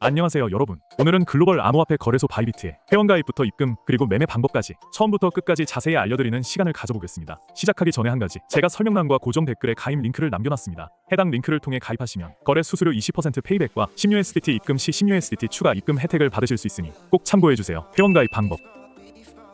안녕하세요 여러분. 오늘은 글로벌 암호화폐 거래소 바이비트의 회원가입부터 입금 그리고 매매 방법까지 처음부터 끝까지 자세히 알려드리는 시간을 가져보겠습니다. 시작하기 전에 한 가지, 제가 설명란과 고정 댓글에 가입 링크를 남겨놨습니다. 해당 링크를 통해 가입하시면 거래 수수료 20% 페이백과 10USDT 입금 시 10USDT 추가 입금 혜택을 받으실 수 있으니 꼭 참고해주세요. 회원가입 방법,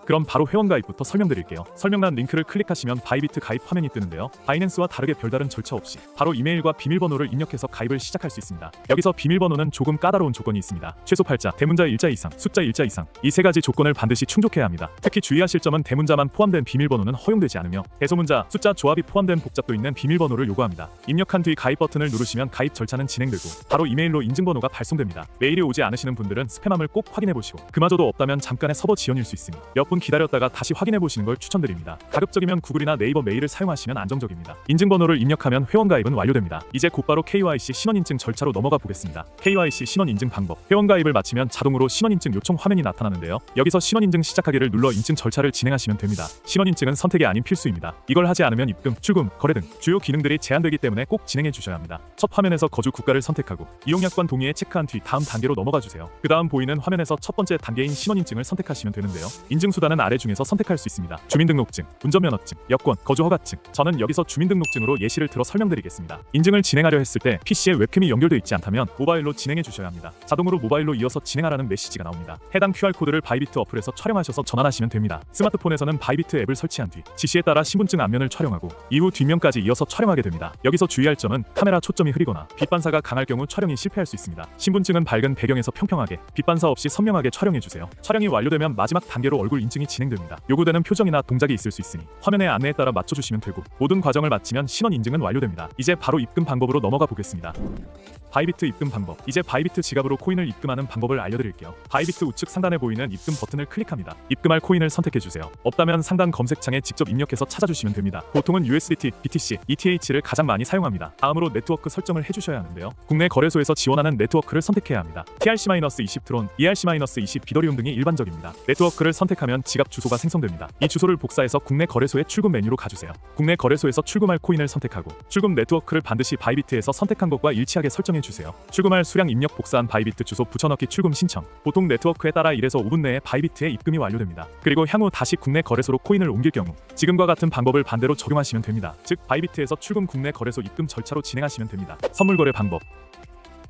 그럼 바로 회원가입부터 설명드릴게요. 설명란 링크를 클릭하시면 바이비트 가입 화면이 뜨는데요. 바이낸스와 다르게 별다른 절차 없이 바로 이메일과 비밀번호를 입력해서 가입을 시작할 수 있습니다. 여기서 비밀번호는 조금 까다로운 조건이 있습니다. 최소 8자, 대문자 1자 이상, 숫자 1자 이상, 이 세 가지 조건을 반드시 충족해야 합니다. 특히 주의하실 점은 대문자만 포함된 비밀번호는 허용되지 않으며 대소문자, 숫자 조합이 포함된 복잡도 있는 비밀번호를 요구합니다. 입력한 뒤 가입 버튼을 누르시면 가입 절차는 진행되고 바로 이메일로 인증번호가 발송됩니다. 메일이 오지 않으시는 분들은 스팸함을 꼭 확인해보시고 그마저도 없다면 잠깐의 서버 지연일 수 있으니 몇 분 기다렸다가 다시 확인해보시는 걸 추천드립니다. 가급적이면 구글이나 네이버 메일을 사용하시면 안정적입니다. 인증번호를 입력하면 회원가입은 완료됩니다. 이제 곧바로 KYC 신원인증 절차로 넘어가 보겠습니다. KYC 신원인증 방법, 회원가입을 마치면 자동으로 신원인증 요청 화면이 나타나는데요. 여기서 신원인증 시작하기를 눌러 인증 절차를 진행하시면 됩니다. 신원인증은 선택이 아닌 필수입니다. 이걸 하지 않으면 입금, 출금, 거래 등 주요 기능들이 제한되기 때문에 꼭 진행해 주셔야 합니다. 첫 화면에서 거주 국가를 선택하고 이용약관 동의에 체크한 뒤 다음 단계로 넘어가 주세요. 그 다음 보이는 화면에서 첫 번째 단계인 신원인증을 선택하시면 되는데요. 인증 수단은 아래 중에서 선택할 수 있습니다. 주민등록증, 운전면허증, 여권, 거주허가증. 저는 여기서 주민등록증으로 예시를 들어 설명드리겠습니다. 인증을 진행하려 했을 때 PC에 웹캠이 연결되어 있지 않다면 모바일로 진행해 주셔야 합니다. 자동으로 모바일로 이어서 진행하라는 메시지가 나옵니다. 해당 QR코드를 바이비트 어플에서 촬영하셔서 전환하시면 됩니다. 스마트폰에서는 바이비트 앱을 설치한 뒤 지시에 따라 신분증 앞면을 촬영하고 이후 뒷면까지 이어서 촬영하게 됩니다. 여기서 주의할 점은 카메라 초점이 흐리거나 빛 반사가 강할 경우 촬영이 실패할 수 있습니다. 신분증은 밝은 배경에서 평평하게, 빛 반사 없이 선명하게 촬영해 주세요. 촬영이 완료되면 마지막 단계로 얼굴 인증이 진행됩니다. 요구되는 표정이나 동작이 있을 수 있으니 화면의 안내에 따라 맞춰주시면 되고 모든 과정을 마치면 신원 인증은 완료됩니다. 이제 바로 입금 방법으로 넘어가 보겠습니다. 바이비트 입금 방법, 이제 바이비트 지갑으로 코인을 입금하는 방법을 알려드릴게요. 바이비트 우측 상단에 보이는 입금 버튼을 클릭합니다. 입금할 코인을 선택해주세요. 없다면 상단 검색창에 직접 입력해서 찾아주시면 됩니다. 보통은 USDT, BTC, ETH를 가장 많이 사용합니다. 다음으로 네트워크 설정을 해주셔야 하는데요. 국내 거래소에서 지원하는 네트워크를 선택해야 합니다. TRC-20 트론, ERC-20 비더리움 등이 일반적입니다. 네트워크를 선택하면 지갑 주소가 생성됩니다. 이 주소를 복사해서 국내 거래소의 출금 메뉴로 가주세요. 국내 거래소에서 출금할 코인을 선택하고 출금 네트워크를 반드시 바이비트에서 선택한 것과 일치하게 설정해 주세요. 출금할 수량 입력 복사한 바이비트 주소 붙여넣기 출금 신청. 보통 네트워크에 따라 1에서 5분 내에 바이비트에 입금이 완료됩니다. 그리고 향후 다시 국내 거래소로 코인을 옮길 경우 지금과 같은 방법을 반대로 적용하시면 됩니다. 즉 바이비트에서 출금 국내 거래소 입금 절차로 진행하시면 됩니다. 선물 거래 방법,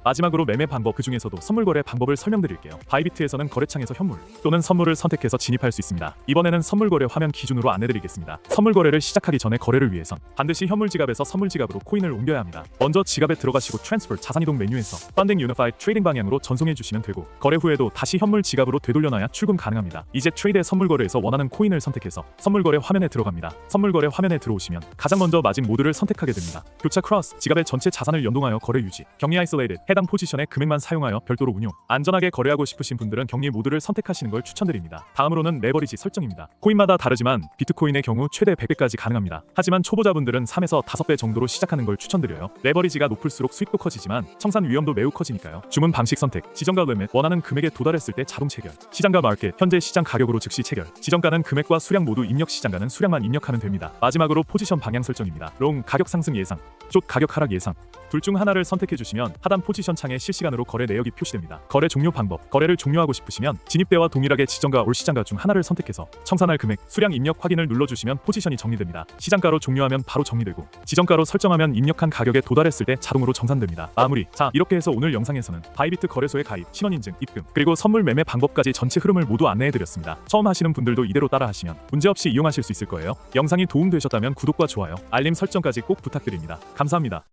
마지막으로 매매 방법, 그 중에서도 선물 거래 방법을 설명드릴게요. 바이비트에서는 거래창에서 현물 또는 선물을 선택해서 진입할 수 있습니다. 이번에는 선물 거래 화면 기준으로 안내드리겠습니다. 선물 거래를 시작하기 전에 거래를 위해선 반드시 현물 지갑에서 선물 지갑으로 코인을 옮겨야 합니다. 먼저 지갑에 들어가시고 트랜스퍼 자산이동 메뉴에서 펀딩 유니파이드 트레이딩 방향으로 전송해 주시면 되고 거래 후에도 다시 현물 지갑으로 되돌려놔야 출금 가능합니다. 이제 트레이드의 선물 거래에서 원하는 코인을 선택해서 선물 거래 화면에 들어갑니다. 선물 거래 화면에 들어오시면 가장 먼저 마진 모드를 선택하게 됩니다. 교차 크로스, 지갑의 전체 자산을 연동하여 거래 유지, 격리 아이솔레이드, 해당 포지션의 금액만 사용하여 별도로 운용, 안전하게 거래하고 싶으신 분들은 격리 모드를 선택하시는 걸 추천드립니다. 다음으로는 레버리지 설정입니다. 코인마다 다르지만 비트코인의 경우 최대 100배까지 가능합니다. 하지만 초보자분들은 3에서 5배 정도로 시작하는 걸 추천드려요. 레버리지가 높을수록 수익도 커지지만 청산 위험도 매우 커지니까요. 주문 방식 선택, 지정가 리밋, 원하는 금액에 도달했을 때 자동 체결, 시장가 마켓, 현재 시장 가격으로 즉시 체결, 지정가는 금액과 수량 모두 입력, 시장가는 수량만 입력하면 됩니다. 마지막으로 포지션 방향 설정입니다. 롱, 가격 상승 예상, 숏, 가격 하락 예상. 둘 중 하나를 선택해 주시면 하단 포지션 창에 실시간으로 거래 내역이 표시됩니다. 거래 종료 방법, 거래를 종료하고 싶으시면 진입대와 동일하게 지정가 올 시장가 중 하나를 선택해서 청산할 금액, 수량 입력 확인을 눌러주시면 포지션이 정리됩니다. 시장가로 종료하면 바로 정리되고 지정가로 설정하면 입력한 가격에 도달했을 때 자동으로 정산됩니다. 마무리. 자, 이렇게 해서 오늘 영상에서는 바이비트 거래소에 가입, 신원인증, 입금, 그리고 선물 매매 방법까지 전체 흐름을 모두 안내해드렸습니다. 처음 하시는 분들도 이대로 따라하시면 문제없이 이용하실 수 있을 거예요. 영상이 도움되셨다면 구독과 좋아요, 알림 설정까지 꼭 부탁드립니다. 감사합니다.